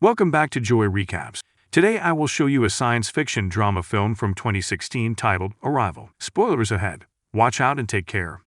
Welcome back to Joy Recaps. Today I will show you a science fiction drama film from 2016 titled Arrival. Spoilers ahead. Watch out and take care.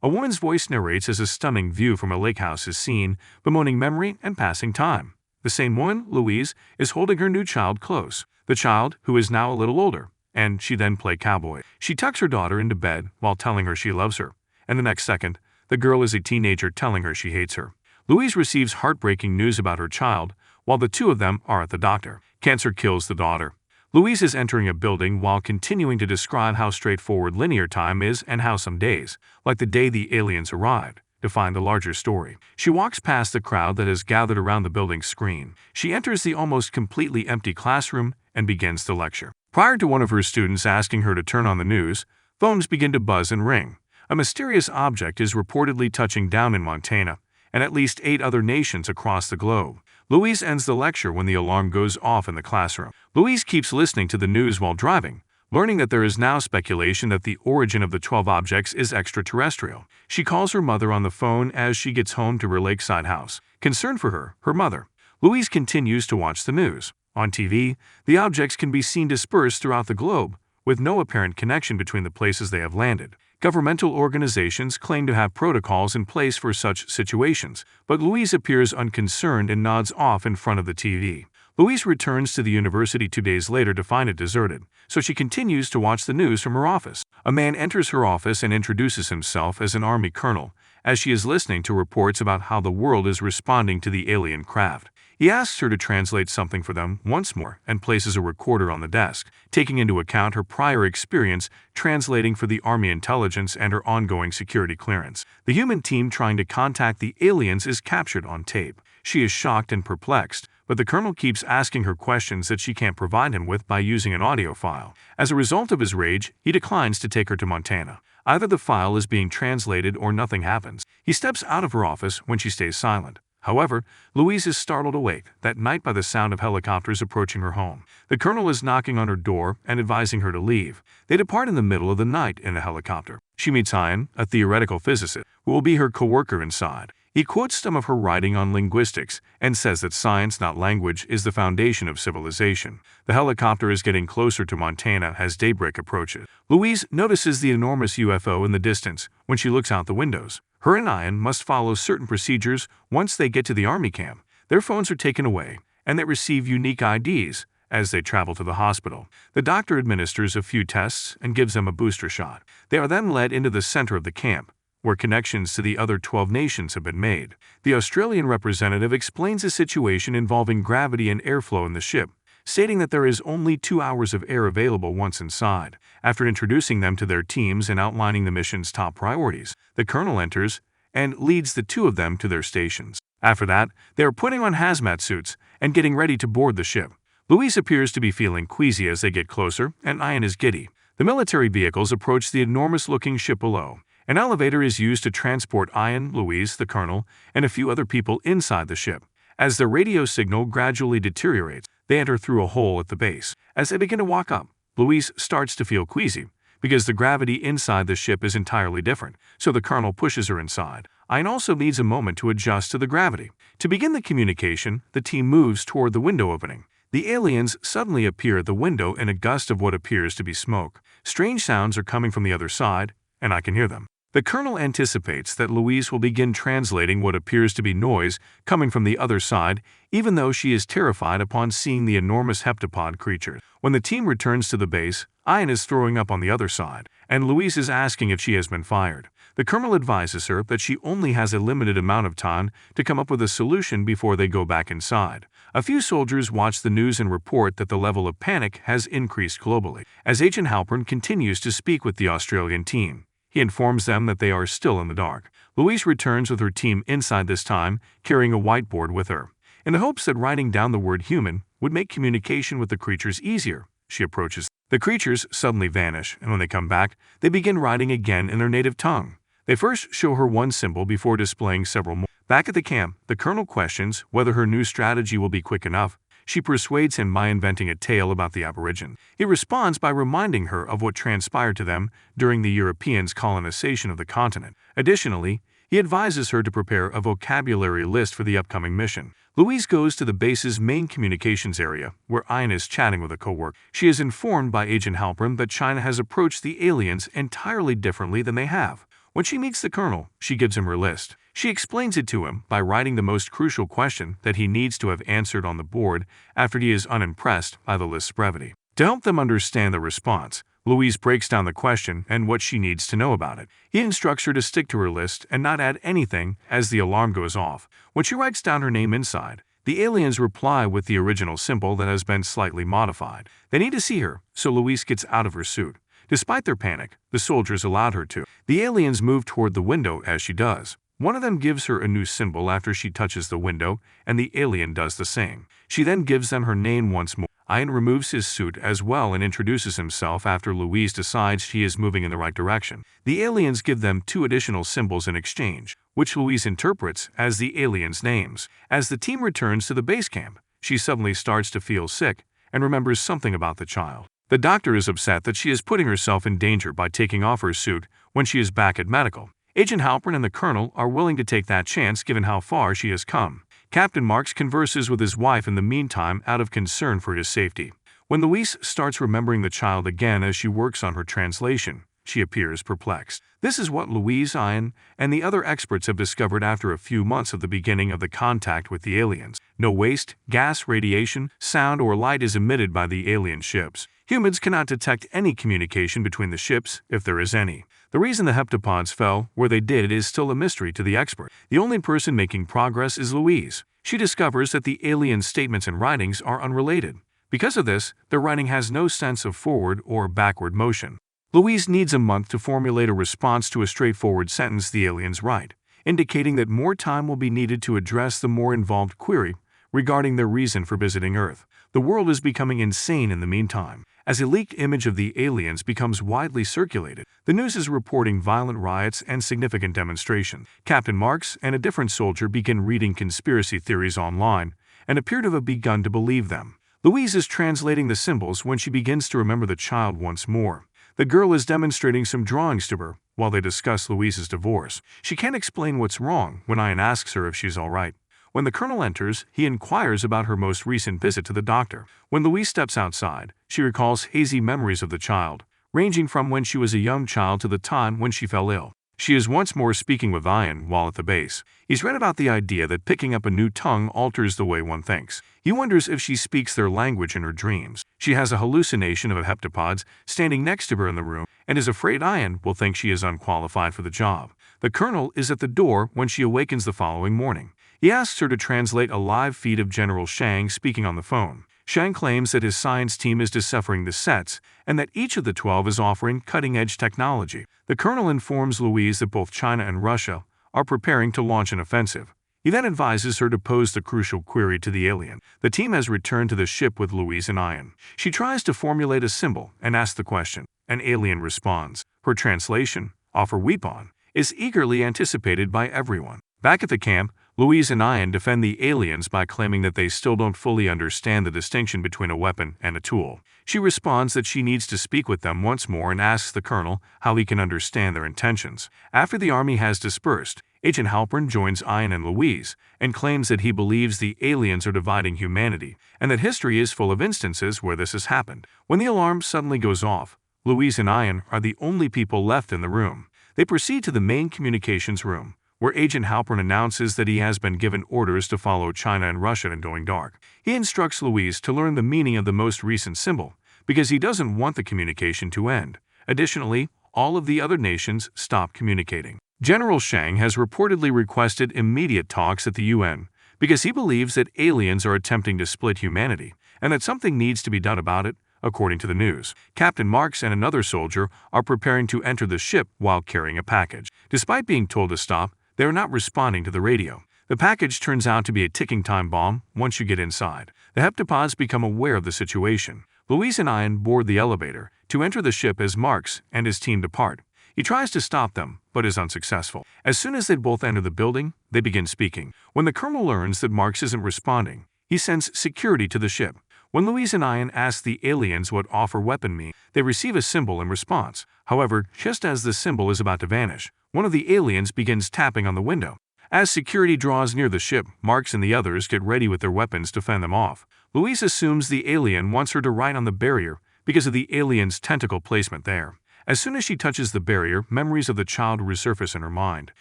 A woman's voice narrates as a stunning view from a lake house is seen, bemoaning memory and passing time. The same woman, Louise, is holding her new child close. The child, who is now a little older, and she then play cowboy. She tucks her daughter into bed while telling her she loves her, and the next second, the girl is a teenager telling her she hates her. Louise receives heartbreaking news about her child, while the two of them are at the doctor. Cancer kills the daughter. Louise is entering a building while continuing to describe how straightforward linear time is and how some days, like the day the aliens arrived, define the larger story. She walks past the crowd that has gathered around the building's screen. She enters the almost completely empty classroom and begins the lecture. Prior to one of her students asking her to turn on the news, phones begin to buzz and ring. A mysterious object is reportedly touching down in Montana, and at least 8 other nations across the globe. Louise ends the lecture when the alarm goes off in the classroom. Louise keeps listening to the news while driving, learning that there is now speculation that the origin of the 12 objects is extraterrestrial. She calls her mother on the phone as she gets home to her lakeside house. Concerned for her mother, Louise continues to watch the news. On TV, the objects can be seen dispersed throughout the globe, with no apparent connection between the places they have landed. Governmental organizations claim to have protocols in place for such situations, but Louise appears unconcerned and nods off in front of the TV. Louise returns to the university 2 days later to find it deserted, so she continues to watch the news from her office. A man enters her office and introduces himself as an army colonel, as she is listening to reports about how the world is responding to the alien craft. He asks her to translate something for them once more and places a recorder on the desk, taking into account her prior experience translating for the Army intelligence and her ongoing security clearance. The human team trying to contact the aliens is captured on tape. She is shocked and perplexed, but the colonel keeps asking her questions that she can't provide him with by using an audio file. As a result of his rage, he declines to take her to Montana. Either the file is being translated or nothing happens. He steps out of her office when she stays silent. However, Louise is startled awake that night by the sound of helicopters approaching her home. The colonel is knocking on her door and advising her to leave. They depart in the middle of the night in a helicopter. She meets Ian, a theoretical physicist, who will be her co-worker inside. He quotes some of her writing on linguistics and says that science, not language, is the foundation of civilization. The helicopter is getting closer to Montana as daybreak approaches. Louise notices the enormous UFO in the distance when she looks out the windows. Her and Ian must follow certain procedures once they get to the army camp. Their phones are taken away, and they receive unique IDs as they travel to the hospital. The doctor administers a few tests and gives them a booster shot. They are then led into the center of the camp, where connections to the other 12 nations have been made. The Australian representative explains a situation involving gravity and airflow in the ship, stating that there is only 2 hours of air available once inside. After introducing them to their teams and outlining the mission's top priorities, the colonel enters and leads the 2 of them to their stations. After that, they are putting on hazmat suits and getting ready to board the ship. Louise appears to be feeling queasy as they get closer, and Ian is giddy. The military vehicles approach the enormous-looking ship below. An elevator is used to transport Ian, Louise, the colonel, and a few other people inside the ship. As the radio signal gradually deteriorates, they enter through a hole at the base. As they begin to walk up, Louise starts to feel queasy because the gravity inside the ship is entirely different, so the colonel pushes her inside. Ian also needs a moment to adjust to the gravity. To begin the communication, the team moves toward the window opening. The aliens suddenly appear at the window in a gust of what appears to be smoke. Strange sounds are coming from the other side, and I can hear them. The colonel anticipates that Louise will begin translating what appears to be noise coming from the other side, even though she is terrified upon seeing the enormous heptapod creature. When the team returns to the base, Ian is throwing up on the other side, and Louise is asking if she has been fired. The colonel advises her that she only has a limited amount of time to come up with a solution before they go back inside. A few soldiers watch the news and report that the level of panic has increased globally. As Agent Halpern continues to speak with the Australian team, he informs them that they are still in the dark. Louise returns with her team inside this time, carrying a whiteboard with her. In the hopes that writing down the word human would make communication with the creatures easier, she approaches. The creatures suddenly vanish, and when they come back, they begin writing again in their native tongue. They first show her one symbol before displaying several more. Back at the camp, the colonel questions whether her new strategy will be quick enough. She persuades him by inventing a tale about the aboriginal. He responds by reminding her of what transpired to them during the Europeans' colonization of the continent. Additionally, He advises her to prepare a vocabulary list for the upcoming mission. Louise goes to the base's main communications area, where Ian is chatting with a coworker. She is informed by Agent Halpern that China has approached the aliens entirely differently than they have. When she meets the colonel, she gives him her list. She explains it to him by writing the most crucial question that he needs to have answered on the board after he is unimpressed by the list's brevity. To help them understand the response, Louise breaks down the question and what she needs to know about it. He instructs her to stick to her list and not add anything as the alarm goes off. When she writes down her name inside, the aliens reply with the original symbol that has been slightly modified. They need to see her, so Louise gets out of her suit. Despite their panic, the soldiers allowed her to. The aliens move toward the window as she does. One of them gives her a new symbol after she touches the window, and the alien does the same. She then gives them her name once more. Ian removes his suit as well and introduces himself after Louise decides she is moving in the right direction. The aliens give them 2 additional symbols in exchange, which Louise interprets as the aliens' names. As the team returns to the base camp, she suddenly starts to feel sick and remembers something about the child. The doctor is upset that she is putting herself in danger by taking off her suit when she is back at medical. Agent Halpern and the colonel are willing to take that chance given how far she has come. Captain Marks converses with his wife in the meantime out of concern for his safety. When Louise starts remembering the child again as she works on her translation, she appears perplexed. This is what Louise, Ian, and the other experts have discovered after a few months of the beginning of the contact with the aliens. No waste, gas, radiation, sound, or light is emitted by the alien ships. Humans cannot detect any communication between the ships, if there is any. The reason the heptapods fell where they did is still a mystery to the expert. The only person making progress is Louise. She discovers that the alien statements and writings are unrelated. Because of this, their writing has no sense of forward or backward motion. Louise needs a month to formulate a response to a straightforward sentence the aliens write, indicating that more time will be needed to address the more involved query regarding their reason for visiting Earth. The world is becoming insane in the meantime. As a leaked image of the aliens becomes widely circulated, the news is reporting violent riots and significant demonstrations. Captain Marks and a different soldier begin reading conspiracy theories online and appear to have begun to believe them. Louise is translating the symbols when she begins to remember the child once more. The girl is demonstrating some drawings to her while they discuss Louise's divorce. She can't explain what's wrong when Ian asks her if she's all right. When the colonel enters, he inquires about her most recent visit to the doctor. When Louise steps outside, she recalls hazy memories of the child, ranging from when she was a young child to the time when she fell ill. She is once more speaking with Ian while at the base. He's read about the idea that picking up a new tongue alters the way one thinks. He wonders if she speaks their language in her dreams. She has a hallucination of a heptapods standing next to her in the room and is afraid Ian will think she is unqualified for the job. The colonel is at the door when she awakens the following morning. He asks her to translate a live feed of General Shang speaking on the phone. Shang claims that his science team is deciphering the sets and that each of the 12 is offering cutting-edge technology. The colonel informs Louise that both China and Russia are preparing to launch an offensive. He then advises her to pose the crucial query to the alien. The team has returned to the ship with Louise and Ian. She tries to formulate a symbol and asks the question. An alien responds. Her translation, offer weapon, is eagerly anticipated by everyone. Back at the camp, Louise and Ian defend the aliens by claiming that they still don't fully understand the distinction between a weapon and a tool. She responds that she needs to speak with them once more and asks the colonel how he can understand their intentions. After the army has dispersed, Agent Halpern joins Ian and Louise and claims that he believes the aliens are dividing humanity and that history is full of instances where this has happened. When the alarm suddenly goes off, Louise and Ian are the only people left in the room. They proceed to the main communications room, where Agent Halpern announces that he has been given orders to follow China and Russia in going dark. He instructs Louise to learn the meaning of the most recent symbol, because he doesn't want the communication to end. Additionally, all of the other nations stop communicating. General Shang has reportedly requested immediate talks at the UN, because he believes that aliens are attempting to split humanity, and that something needs to be done about it, according to the news. Captain Marks and another soldier are preparing to enter the ship while carrying a package. Despite being told to stop, they are not responding to the radio. The package turns out to be a ticking time bomb once you get inside. The heptapods become aware of the situation. Louise and Ian board the elevator to enter the ship as Marks and his team depart. He tries to stop them, but is unsuccessful. As soon as they both enter the building, they begin speaking. When the colonel learns that Marks isn't responding, he sends security to the ship. When Louise and Ian ask the aliens what offer weapon means, they receive a symbol in response. However, just as the symbol is about to vanish, one of the aliens begins tapping on the window. As security draws near the ship, Marks and the others get ready with their weapons to fend them off. Louise assumes the alien wants her to ride on the barrier because of the alien's tentacle placement there. As soon as she touches the barrier, memories of the child resurface in her mind.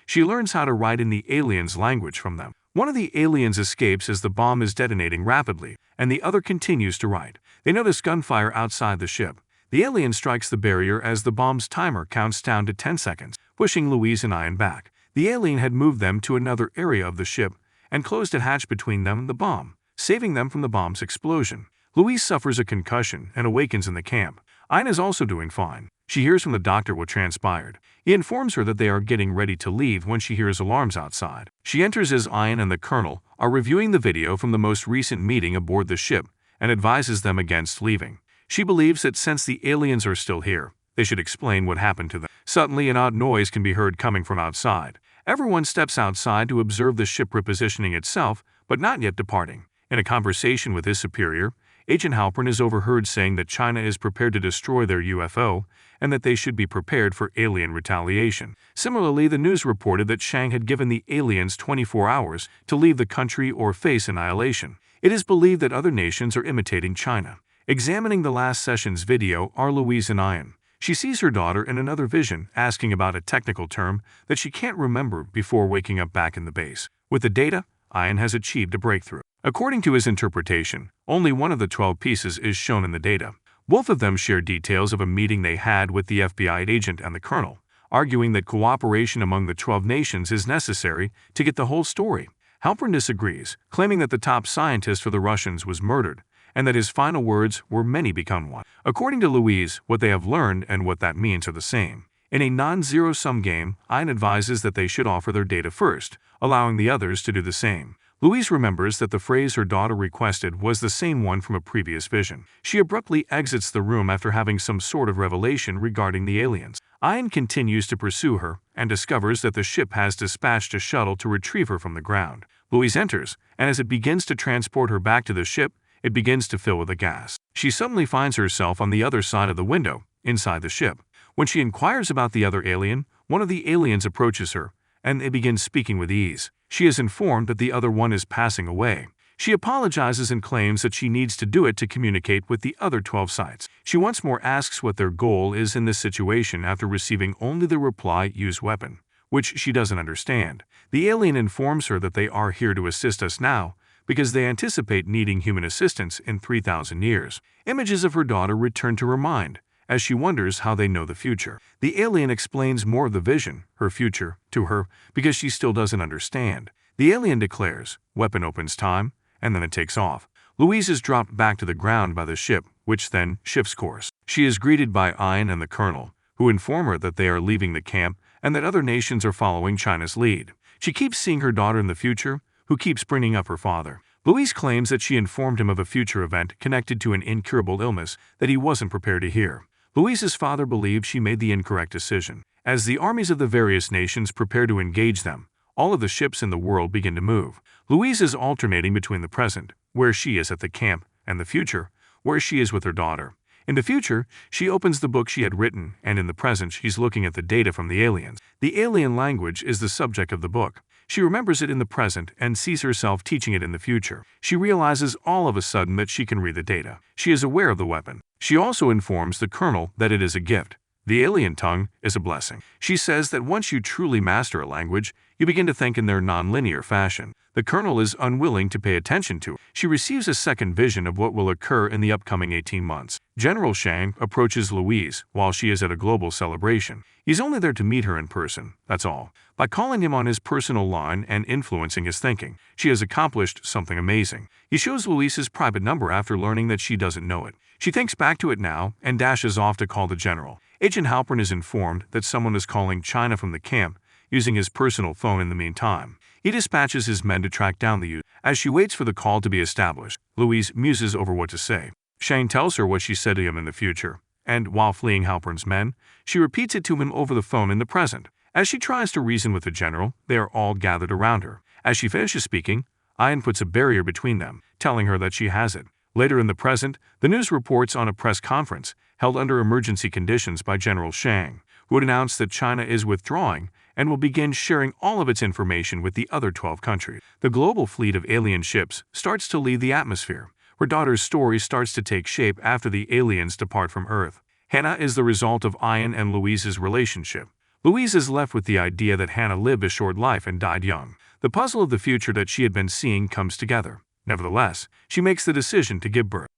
She learns how to write in the alien's language from them. One of the aliens escapes as the bomb is detonating rapidly, and the other continues to write. They notice gunfire outside the ship. The alien strikes the barrier as the bomb's timer counts down to 10 seconds, pushing Louise and Ian back. The alien had moved them to another area of the ship and closed a hatch between them and the bomb, saving them from the bomb's explosion. Louise suffers a concussion and awakens in the camp. Ian is also doing fine. She hears from the doctor what transpired. He informs her that they are getting ready to leave when she hears alarms outside. She enters as Ian and the colonel are reviewing the video from the most recent meeting aboard the ship and advises them against leaving. She believes that since the aliens are still here, they should explain what happened to them. Suddenly, an odd noise can be heard coming from outside. Everyone steps outside to observe the ship repositioning itself, but not yet departing. In a conversation with his superior, Agent Halpern is overheard saying that China is prepared to destroy their UFO and that they should be prepared for alien retaliation. Similarly, the news reported that Shang had given the aliens 24 hours to leave the country or face annihilation. It is believed that other nations are imitating China. Examining the last session's video are Louise and Ian. She sees her daughter in another vision asking about a technical term that she can't remember before waking up back in the base. With the data, Ian has achieved a breakthrough. According to his interpretation, only one of the 12 pieces is shown in the data. Both of them share details of a meeting they had with the FBI agent and the colonel, arguing that cooperation among the 12 nations is necessary to get the whole story. Halpern disagrees, claiming that the top scientist for the Russians was murdered, and that his final words were "many become one." According to Louise, what they have learned and what that means are the same. In a non-zero-sum game, Ian advises that they should offer their data first, allowing the others to do the same. Louise remembers that the phrase her daughter requested was the same one from a previous vision. She abruptly exits the room after having some sort of revelation regarding the aliens. Ian continues to pursue her and discovers that the ship has dispatched a shuttle to retrieve her from the ground. Louise enters, and as it begins to transport her back to the ship, it begins to fill with a gas. She suddenly finds herself on the other side of the window, inside the ship. When she inquires about the other alien, one of the aliens approaches her, and they begin speaking with ease. She is informed that the other one is passing away. She apologizes and claims that she needs to do it to communicate with the other 12 sites. She once more asks what their goal is in this situation after receiving only the reply, "use weapon," which she doesn't understand. The alien informs her that they are here to assist us now, because they anticipate needing human assistance in 3,000 years. Images of her daughter return to her mind, as she wonders how they know the future. The alien explains more of the vision, her future, to her because she still doesn't understand. The alien declares, "weapon opens time," and then it takes off. Louise is dropped back to the ground by the ship, which then shifts course. She is greeted by Ian and the colonel, who inform her that they are leaving the camp and that other nations are following China's lead. She keeps seeing her daughter in the future, who keeps bringing up her father. Louise claims that she informed him of a future event connected to an incurable illness that he wasn't prepared to hear. Louise's father believes she made the incorrect decision. As the armies of the various nations prepare to engage them, all of the ships in the world begin to move. Louise is alternating between the present, where she is at the camp, and the future, where she is with her daughter. In the future, she opens the book she had written, and in the present, she's looking at the data from the aliens. The alien language is the subject of the book. She remembers it in the present and sees herself teaching it in the future. She realizes all of a sudden that she can read the data. She is aware of the weapon. She also informs the colonel that it is a gift. The alien tongue is a blessing. She says that once you truly master a language, you begin to think in their non-linear fashion. The colonel is unwilling to pay attention to it. She receives a second vision of what will occur in the upcoming 18 months. General Shang approaches Louise while she is at a global celebration. He's only there to meet her in person, that's all. By calling him on his personal line and influencing his thinking, she has accomplished something amazing. He shows Louise his private number after learning that she doesn't know it. She thinks back to it now and dashes off to call the general. Agent Halpern is informed that someone is calling China from the camp, using his personal phone in the meantime. He dispatches his men to track down the user. As she waits for the call to be established, Louise muses over what to say. Shane tells her what she said to him in the future, and while fleeing Halpern's men, she repeats it to him over the phone in the present. As she tries to reason with the general, they are all gathered around her. As she finishes speaking, Ian puts a barrier between them, telling her that she has it. Later in the present, the news reports on a press conference held under emergency conditions by General Shang, who had announced that China is withdrawing and will begin sharing all of its information with the other 12 countries. The global fleet of alien ships starts to leave the atmosphere. Her daughter's story starts to take shape after the aliens depart from Earth. Hannah is the result of Ian and Louise's relationship. Louise is left with the idea that Hannah lived a short life and died young. The puzzle of the future that she had been seeing comes together. Nevertheless, she makes the decision to give birth.